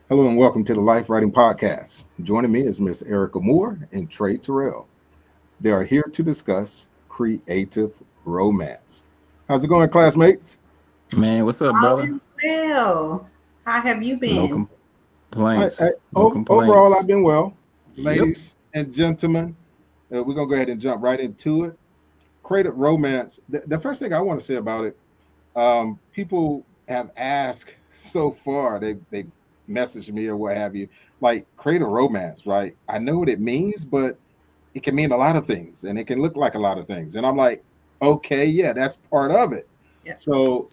Hello and welcome to the Life Writing Podcast. Joining me is Miss Erica Moore and Trey Terrell. They are here to discuss creative romance. How's it going, classmates? Man, what's up, All brother? is well. How have you No been? complaints. No Overall, complaints. I've been well. Yep. Ladies and gentlemen, we're going to go ahead and jump right into it. Creative romance. The first thing I want to say about it, people have asked so far, they messaged me or what have you, like creative romance, right? I know what it means, but it can mean a lot of things and it can look like a lot of things. And I'm like, okay, yeah, that's part of it. Yep. So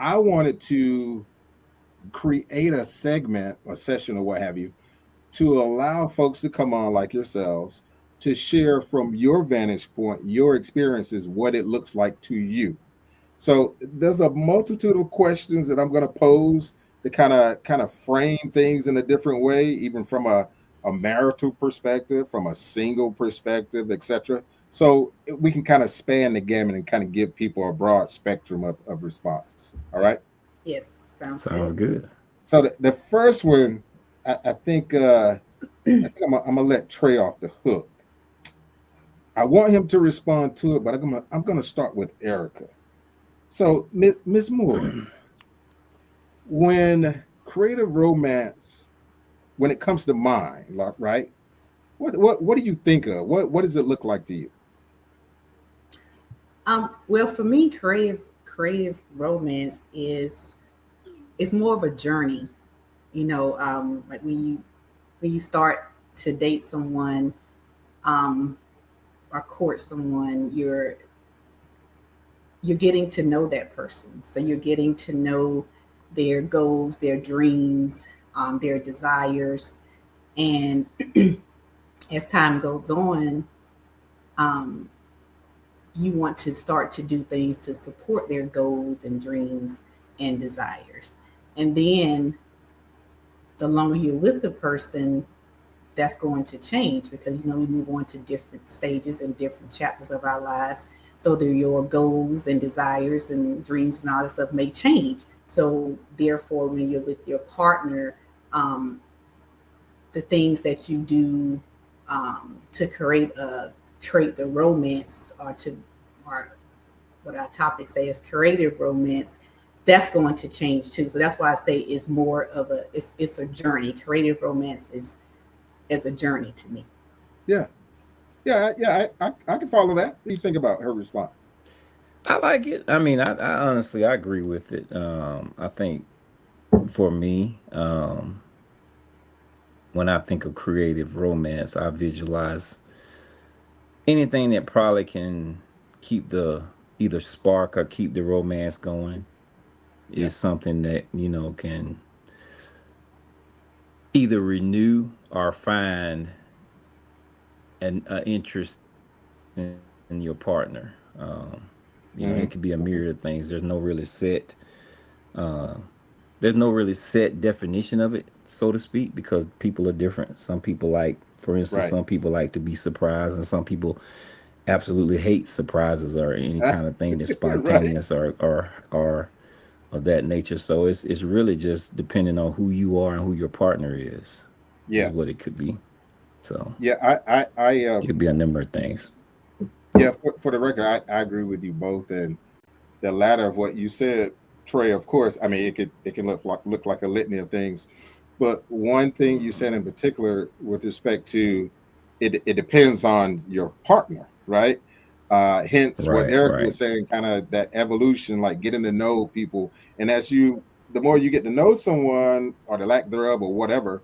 I wanted to create a segment, a session, or what have you, to allow folks to come on like yourselves to share from your vantage point, your experiences, what it looks like to you. So there's a multitude of questions that I'm going to pose to kind of frame things in a different way, even from a marital perspective, from a single perspective, etc. So we can kind of span the gamut and kind of give people a broad spectrum of responses. All right. Yes, sounds Sounds good. good. So the first one, I think I'm gonna let Trey off the hook. I want him to respond to it, but I'm gonna start with Erica. So Miss Moore, when creative romance, when it comes to mind, right? What do you think of? What does it look like to you? Well, for me, creative romance is more of a journey. Like when you start to date someone, um, or court someone, you're getting to know that person. So you're getting to know their goals, their dreams, their desires, and as time goes on, um, you want to start to do things to support their goals and dreams and desires. And then the longer you're with the person, that's going to change because we move on to different stages and different chapters of our lives. So your goals and desires and dreams and all that stuff may change. So therefore, when you're with your partner, um, the things that you do to create the romance or what our topic say is creative romance, that's going to change too. So that's why I say it's more of it's a journey. Creative romance is a journey to me. Yeah, yeah. I can follow that. What do you think about her response? I like it. I mean, I honestly I agree with it. I think for me, when I think of creative romance, I visualize anything that probably can keep the either spark or keep the romance going Yeah, is something that, can either renew or find an interest in your partner. It could hmm, be a myriad of things. Uh, there's no really set definition of it, so to speak, because people are different. Some people like, for instance, right. some people like to be surprised, and some people absolutely hate surprises or any kind of thing that's Right. spontaneous or of that nature. So it's really just depending on who you are and who your partner is Yeah, what it could be. So yeah. I it could be a number of things. yeah. For the record, I agree with you both, and the latter of what you said, Trey. Of course, I mean it can look like a litany of things, but one thing you said in particular with respect to it depends on your partner, right? Hence, what Right, Erica right. was saying, kind of that evolution, like getting to know people, and the more you get to know someone, or the lack thereof, or whatever,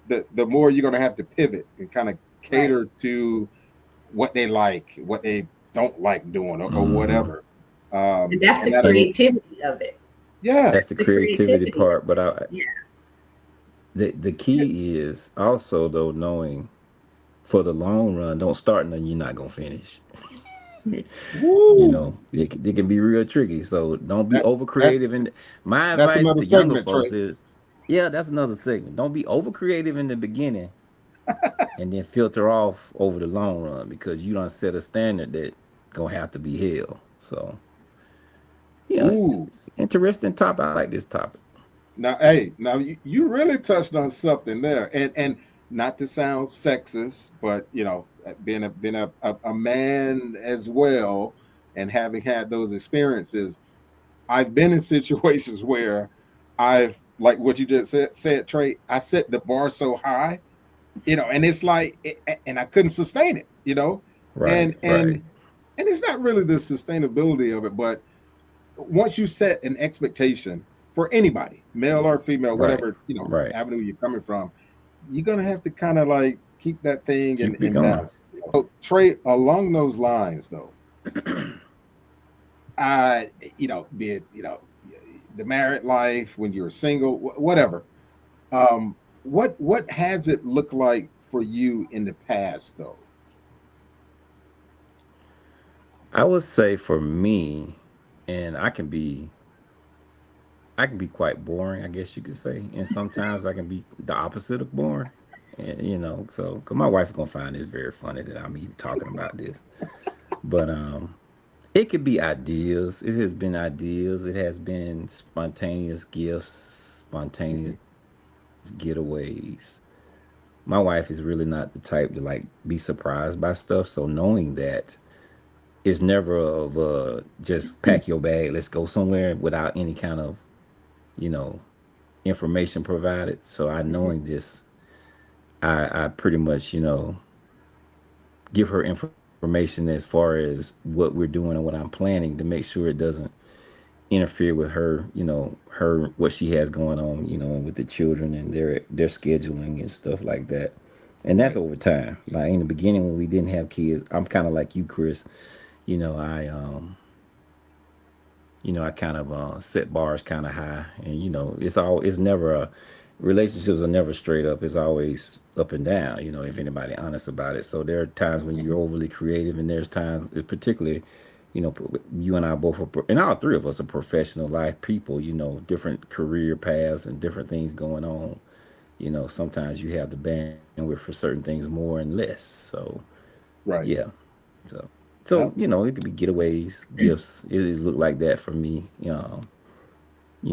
the more you're gonna have to pivot and kind of Right. cater to what they like, what they don't like doing, or Hmm. whatever. And that's And the that, And creativity of it. yeah, that's the The creativity creativity of part. But it. Yeah. the key is also though knowing for the long run, don't start nothing you're not gonna finish. woo, It can be real tricky. So don't be that over that's creative. And my that's advice another to younger segment, folks Trey. is, yeah, that's another segment. Don't be over creative in the beginning and then filter off over the long run because you don't set a standard that gonna have to be held. So yeah, Ooh, it's interesting topic. I like this topic. now you really touched on something there, and not to sound sexist, but being a man as well, and having had those experiences, I've been in situations where I've, like what you just said, Trey. I set the bar so high, and it's like, and I couldn't sustain it, Right, and right, it's not really the sustainability of it, but once you set an expectation for anybody, male or female, right, whatever right. avenue you're coming from, you're gonna have to kind of like keep that thing in, Keep it in going. balance. So Trey, along those lines, though, I be it the married life, when you're single, whatever. What has it looked like for you in the past, though? I would say for me, and I can be quite boring, I guess you could say, and sometimes I can be the opposite of boring. And so because my wife's gonna find this very funny that I'm even talking about this, but it could be ideas. It has been ideas. It has been spontaneous gifts, spontaneous Hmm. getaways. My wife is really not the type to like be surprised by stuff, so knowing that it's never of just pack your bag, let's go somewhere without any kind of you know information provided. So I Hmm. knowing this, I pretty much give her information as far as what we're doing and what I'm planning to make sure it doesn't interfere with her, her what she has going on, with the children and their scheduling and stuff like that. And that's Right. over time. Like in the beginning when we didn't have kids, I'm kind of like you, Chris. I I kind of set bars kind of high, and it's never a relationships are never straight up. It's always up and down. If anybody honest about it. So there are times when you're overly creative, and there's times, particularly, you and I both are, and all three of us are professional life people. Different career paths and different things going on. Sometimes you have the bandwidth for certain things more and less. So Right. yeah, so Yep. it could be getaways, gifts. It is look like that for me. You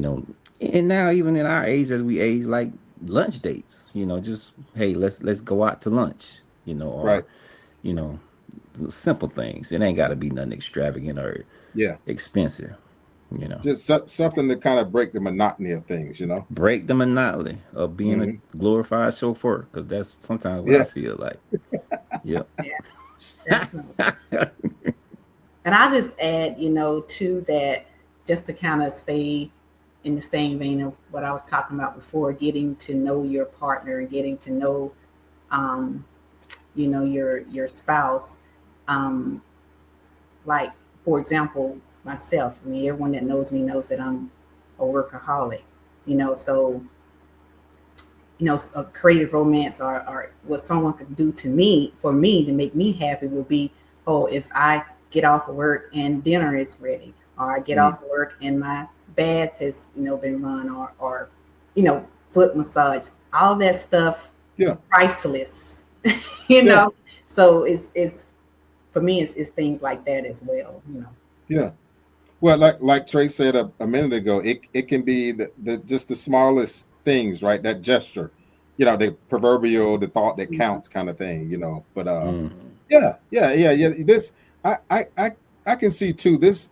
know, and now even in our age, as we age, like lunch dates. Just hey, let's go out to lunch. Right. Or you know, simple things. It ain't got to be nothing extravagant or Yeah. expensive. You know, Just something to kind of break the monotony of things. break the monotony of being a Hmm. glorified chauffeur, because that's sometimes what I Yeah. feel like. Yep. Yeah, definitely. And I just add, to that, just to kind of stay in the same vein of what I was talking about before, getting to know your partner and getting to know, um, your spouse. Um, like, for example, myself. I mean, everyone that knows me knows that I'm a workaholic. So a creative romance, or what someone could do to me, for me to make me happy, would be, oh, if I get off of work and dinner is ready, or I get Mm. off of work and my bath has been run, or you know foot massage, all that stuff, Yeah. priceless. you Yeah. know so it's for me, it's things like that as well. Yeah. Well, like Trey said a minute ago, it can be the just the smallest things, right? That gesture, the proverbial, the thought that Mhm. counts kind of thing. But Mm. yeah. This I I I I can see too. This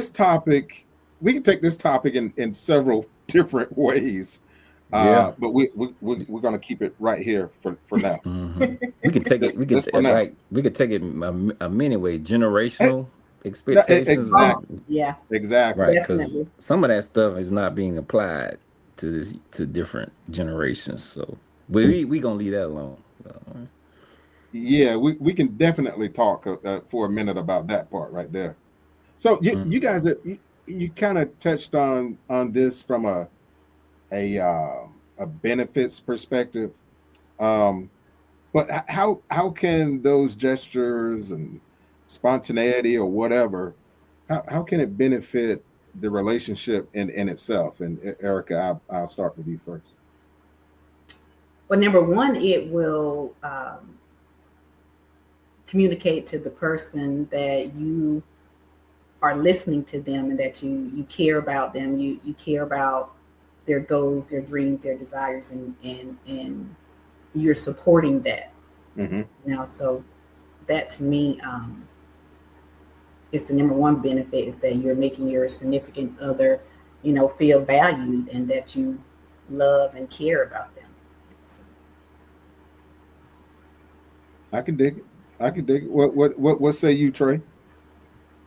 topic, we can take this topic in several different ways. Yeah. But we're gonna keep it right here for now. Hmm. We can take it. We could Just for now. like we could take it a many ways. Eh, Generational no, expectations, Oh, exactly, yeah, exactly. right? Because definitely. some of that stuff is not being applied to different generations. So we gonna leave that alone. Yeah, we can definitely talk for a minute about that part right there. So you Mm. guys, you kind of touched on this from a benefits perspective. Um, but how can those gestures and spontaneity or whatever, how can it benefit the relationship in itself? And Erica, I'll start with you first. Well, number one, it will communicate to the person that you are listening to them, and that you care about them. You care about their goals, their dreams, their desires, and you're supporting that. Mm-hmm. So that to me is the number one benefit, is that you're making your significant other, feel valued and that you love and care about them. So, I can dig it. I can dig it. What say you, Trey?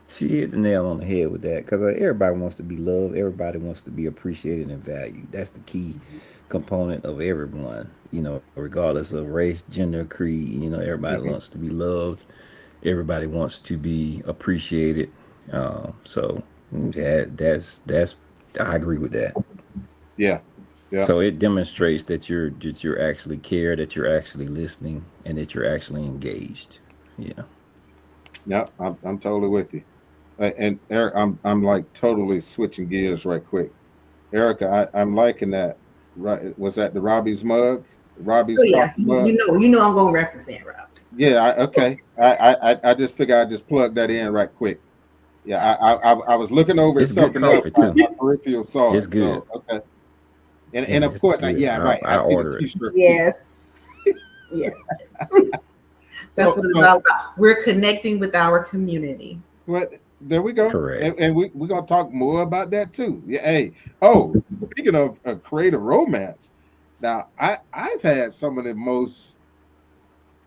She hit the nail on the head with that because everybody wants to be loved. Everybody wants to be appreciated and valued. That's the key component of everyone, regardless of race, gender, creed. Everybody Mm-hmm. wants to be loved. Everybody wants to be appreciated. So that's I agree with that. Yeah. Yeah. So it demonstrates that you're actually care, that you're actually listening, and that you're actually engaged. Yeah. Yeah. I'm totally with you. And Eric, I'm like totally switching gears right quick. Erica, I'm liking that. Right? Was that the Robbie's mug? so Robbie's yeah, coffee mug? you know I'm gonna represent Rob. Yeah. Okay. I just figured I'd just plug that in right quick. Yeah. I was looking over at It's good something else. coffee My, too. my peripheral saw It's it. So good. okay. Yeah, And of it's course, good. yeah, right. I I see the order it. T-shirt too. Yes, yes, yes. That's So, what it's so all about. We're connecting with our community. well, there we go. Correct. And we're gonna talk more about that too. Yeah. Hey. Oh, speaking of creative romance, now I've had some of the most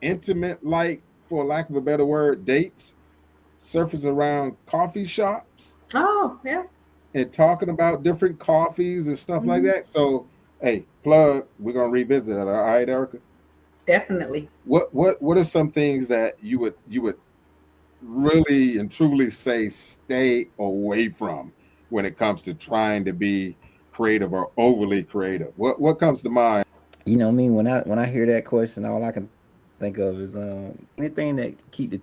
intimate, like for lack of a better word, dates surface around coffee shops Oh, yeah. and talking about different coffees and stuff like Mhm. that. So, hey, plug. We're gonna revisit it. All right, Erica. Definitely. What are some things that you would really and truly say stay away from when it comes to trying to be creative or overly creative? What comes to mind? Me, when I hear that question, all I can think of is anything that get the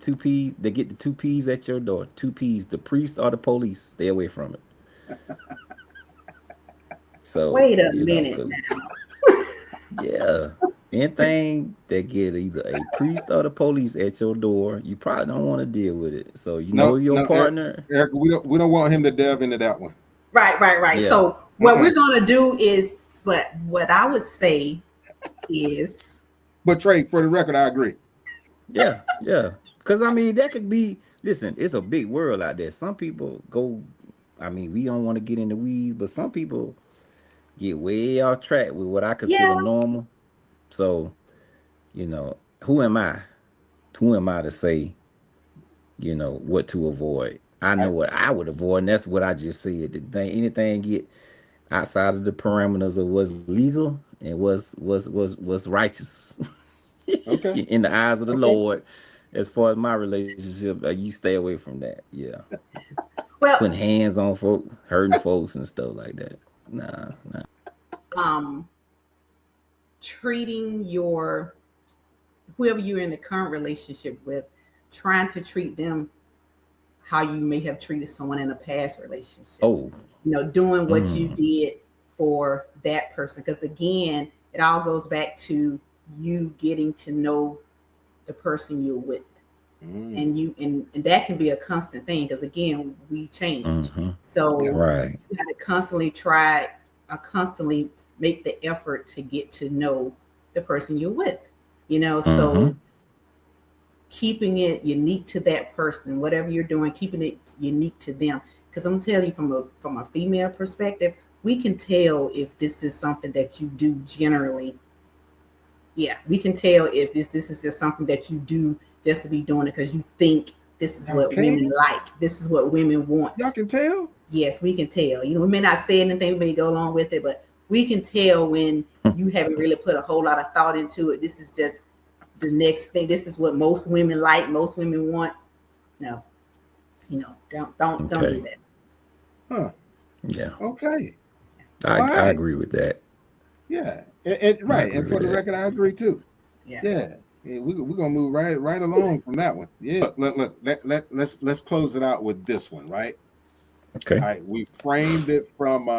two P's at your door. Two P's, the priest or the police. Stay away from it. So, Wait a minute because now. yeah, anything that get either a priest or the police at your door, you probably don't want to deal with it. So you know No, your no, partner. Erica, we don't want him to delve into that one. Right, right, right. Yeah, So what Mm-mm. we're gonna do is what I would say is But Trey, for the record, I agree. yeah, yeah. Because that could be. Listen, it's a big world out there. Some people go. We don't want to get in the weeds, but some people get way off track with what I consider yeah, normal. So, who am I? Who am I to say, what to avoid? I know I, what I would avoid, and that's what I just said. Anything get outside of the parameters of what's legal and what's righteous okay, in the eyes of the okay. Lord, as far as my relationship, you stay away from that. Yeah, well, putting hands on folk, hurting folks, and stuff like that. Nah, nah. um treating your whoever you're in the current relationship with, trying to treat them how you may have treated someone in a past relationship. Oh, Doing what you mm, did for that person. Because again, it all goes back to you getting to know the person you're with. Mm, And that can be a constant thing because again, we change. mm-hmm. yeah. So Right. you got to constantly make the effort to get to know the person you're with. Mm-hmm. So keeping it unique to that person, whatever you're doing, keeping it unique to them. Because I'm telling you, from a female perspective, we can tell if this is something that you do generally. Yeah, we can tell if this is just something that you do just to be doing it because you think this is Y'all what women can? like. This is what women Y'all want. can tell? Yes, we can tell. We may not say anything, we may go along with it, but we can tell when you haven't really put a whole lot of thought into it. This is just the next thing. This is what most women like, most women want. No, don't do Okay. that. Huh. Yeah. Okay. I All I right. agree with that. Yeah. I Right. agree And for with the that. record, I agree too. Yeah. Yeah. Yeah, we're gonna move right along from that one. Yeah. Look, let's close it out with this one, right? Okay. All right. We framed it from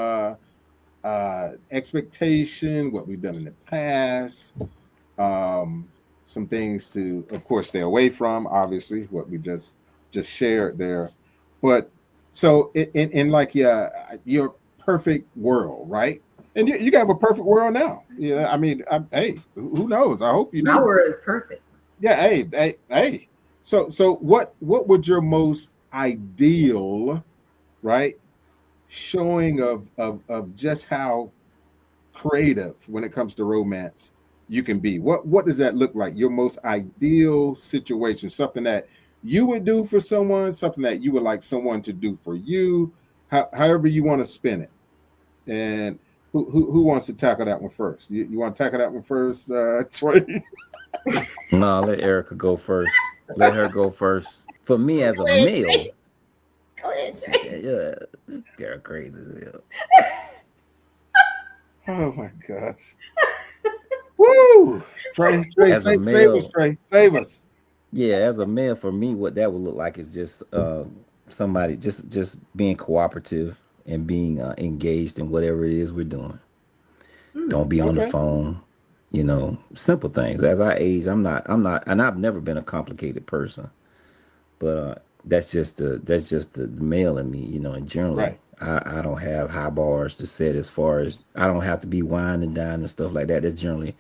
expectation, what we've done in the past, um, some things to, of course, stay away from. Obviously, what we just shared there, but so in like your perfect world, right? And you have a perfect world now. I mean, hey, who knows? I hope you My do. world is perfect. Yeah, hey. So what would your most ideal, right, showing of just how creative when it comes to romance you can be? What does that look like? Your most ideal situation, something that you would do for someone, something that you would like someone to do for you, however you want to spin it. And who wants to tackle that one first? You want to tackle that one first, Trey? No, let Erica go first. Let her go first. For me as a Go ahead, male, Trey. Go ahead, Trey. yeah, this girl crazy as hell. Oh my gosh. Woo! Trey, As a save us, male, Trey. Save us. yeah, as a male, for me, what that would look like is just somebody just being cooperative and being engaged in whatever it is we're doing. Hmm. Don't be on the Okay. phone. Simple things. As I age, I'm not, and I've never been a complicated person. But that's just the male in me, and generally Right. I don't have high bars to set as far as I don't have to be wine and dine and stuff like that. That's generally,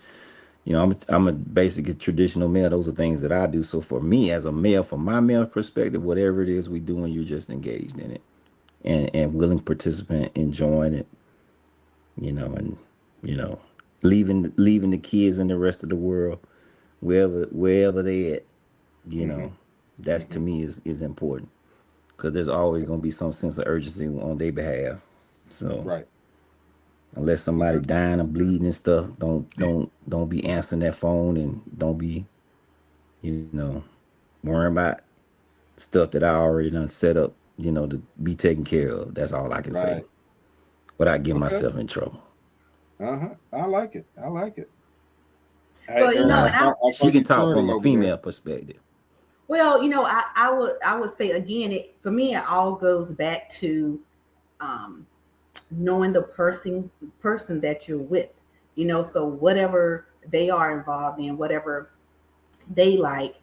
I'm a basic traditional male. Those are things that I do. So for me as a male, from my male perspective, whatever it is we doing, you're just engaged in it and willing participant, enjoying it, and you know, leaving the kids and the rest of the world wherever they at, you Mm-hmm. know, that's to Mm-hmm. me is important because there's always going to be some sense of urgency on their behalf. So Right. unless somebody Okay. dying or bleeding and stuff, don't be answering that phone and don't be you know worrying about stuff that I already done set up, to be taken care of. That's all I can say Right. without getting Okay. myself in trouble. Uh-huh. I like it. I like it. Hey, Well, Eric, Now I saw she you can talk turning from a over there. female perspective. I would say again, for me, it all goes back to um, knowing the person that you're with. So whatever they are involved in, whatever they like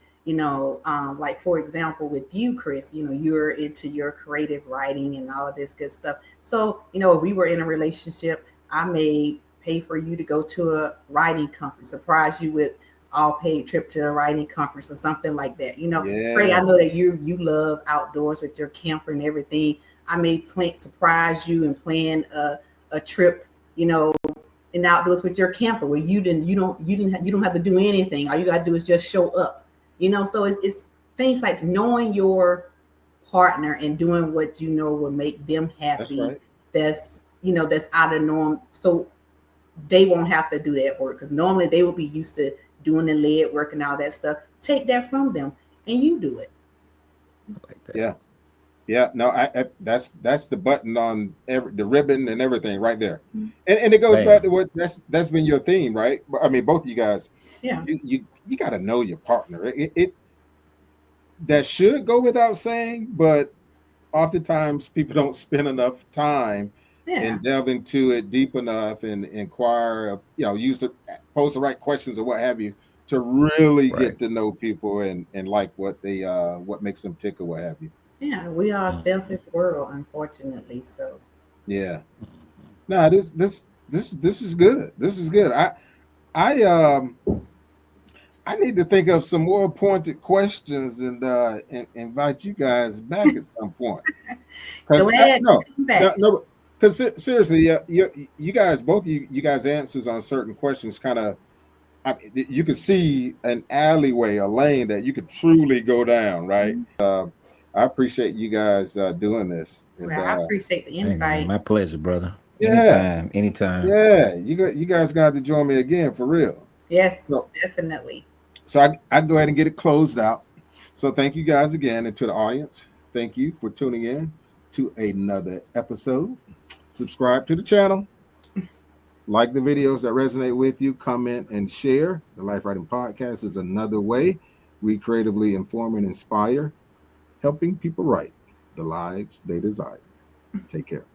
for example with you, Chris, you're into your creative writing and all of this good stuff. So if we were in a relationship, I may pay for you to go to a writing conference, surprise you with all paid trip to a writing conference or something like that. Trey, I Yeah. know that you love outdoors with your camper and everything. I may surprise you and plan a trip, and outdoors with your camper where you don't have to do anything. All you gotta do is just show up. So it's things like knowing your partner and doing what will make them That's happy. right. That's out of norm. So they won't have to do that work because normally they will be used to doing the lead work and all that stuff. Take that from them and you do it. Like that. Yeah. Yeah, no, that's the button on the ribbon and everything right there, and it goes back Bam. to what that's been your theme, right? I mean, both of you guys, Yeah. you got to know your partner. It that should go without saying, but oftentimes people don't spend enough time Yeah. and delve into it deep enough and inquire, use the pose the right questions or what have you to really Right. get to know people and like what makes them tick or what have you. Yeah. We are a Mhm. selfish world, unfortunately. So Yeah. Mhm. No, this is good. This is good. I I need to think of some more pointed questions and invite you guys back at some point. Because glad to no, come back. no, because seriously, you guys, both of you guys' answers on certain questions kind of, you could see an alleyway, a lane that you could truly go down, right? I appreciate you guys doing this, and Well, I appreciate the Hey man, invite. my pleasure, brother. yeah, Anytime. yeah, you guys got to join me again for real. Yes, So, definitely. I go ahead and get it closed out. So thank you guys again, and to the audience, thank you for tuning in to another episode. Subscribe to the channel, like the videos that resonate with you, comment and share. The Life Writing Podcast is another way we creatively inform and inspire, helping people write the lives they desire. Take care.